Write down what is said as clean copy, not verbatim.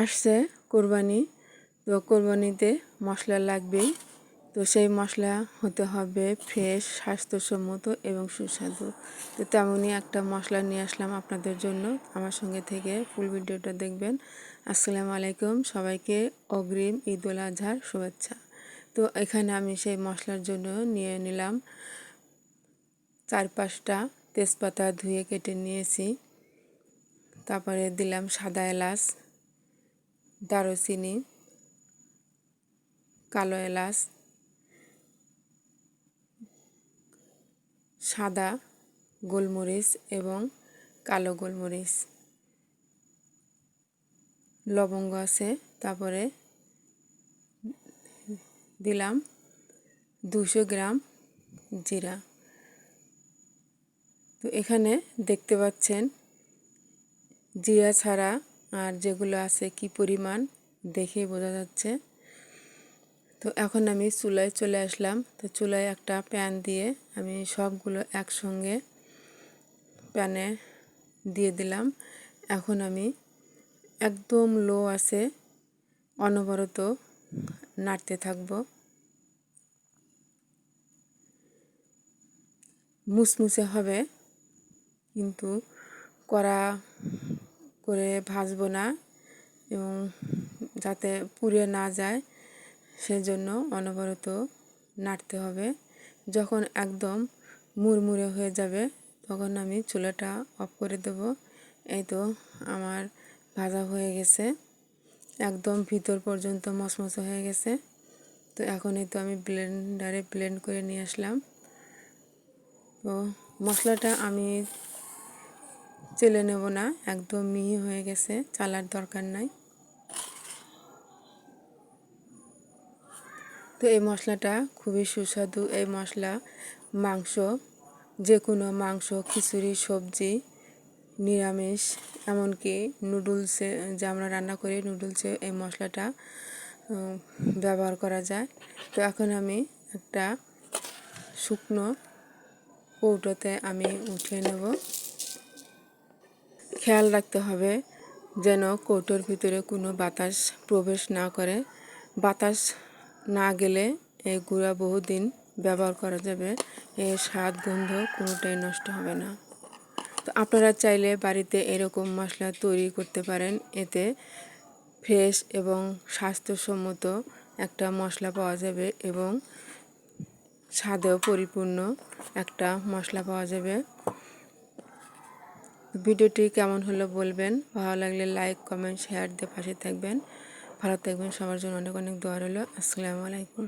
আসছে কোরবানি, তো কোরবানিতে মশলা লাগবেই। তো সেই মশলা হতে হবে ফ্রেশ, স্বাস্থ্যসম্মত এবং সুস্বাদু। তো তেমনই একটা মশলা নিয়ে আসলাম আপনাদের জন্য। আমার সঙ্গে থেকে ফুল ভিডিওটা দেখবেন। আসসালামু আলাইকুম, সবাইকে অগ্রিম ঈদ উল আজহার শুভেচ্ছা। তো এখানে আমি সেই মশলার জন্য নিয়ে নিলাম 4-5টা তেজপাতা, ধুয়ে কেটে নিয়েছি। তারপরে দিলাম সাদা এলাচ, দারুচিনি, কালো এলাচ, সাদা গোলমরিচ এবং কালো গোলমরিচ, লবঙ্গ আছে। তারপরে দিলাম 200 গ্রাম জিরা। তো এখানে দেখতে পাচ্ছেন জিরা ছাড়া আর যেগুলো আছে কি পরিমাণ দেখেই বোঝা যাচ্ছে। তো এখন আমি চুলায় চলে আসলাম। তো চুলায় একটা প্যান দিয়ে আমি সবগুলো একসঙ্গে প্যানে দিয়ে দিলাম। এখন আমি একদম লো আছে অনবরত নাড়তে থাকব। মুসমুসে হবে, কিন্তু কড়া করে ভাজবো না এবং যাতে পুড়ে না যায় সেজন্য অনবরত নাড়তে হবে। যখন একদম মুড়মুড়ে হয়ে যাবে তখন আমি চুলাটা অফ করে দেব। এই তো আমার ভাজা হয়ে গেছে, একদম ভিতর পর্যন্ত মচমচে হয়ে গেছে। তো এখন এই তো আমি ব্লেন্ডারে ব্লেন্ড করে নিয়ে আসলাম। তো মশলাটা আমি চেলে নেব না, একদম মিহি হয়ে গেছে, চালার দরকার নাই। তো এই মশলাটা খুবই সুস্বাদু। এই মশলা মাংস, যে কোনো মাংস, খিচুড়ি, সবজি, নিরামিষ, এমনকি নুডলসে যে আমরা রান্না করি নুডলসে এই মশলাটা ব্যবহার করা যায়। তো এখন আমি একটা শুকনো কৌটোতে আমি উঠিয়ে নেব। খেয়াল রাখতে হবে যেন কৌটোর ভিতরে কোনো বাতাস প্রবেশ না করে। বাতাস না গেলে এই গুঁড়া বহুদিন ব্যবহার করা যাবে, এর স্বাদ গন্ধ কোনোটাই নষ্ট হবে না। তো আপনারা চাইলে বাড়িতে এরকম মশলা তৈরি করতে পারেন। এতে ফ্রেশ এবং স্বাস্থ্যসম্মত একটা মশলা পাওয়া যাবে এবং স্বাদেও পরিপূর্ণ একটা মশলা পাওয়া যাবে। ভিডিওটি কেমন হলো বলবেন, ভালো লাগলে লাইক, কমেন্ট, শেয়ার দিয়ে পাশে থাকবেন। ভালো থাকবেন, সবার জন্য অনেক অনেক দোয়া রইল। আসসালামু আলাইকুম।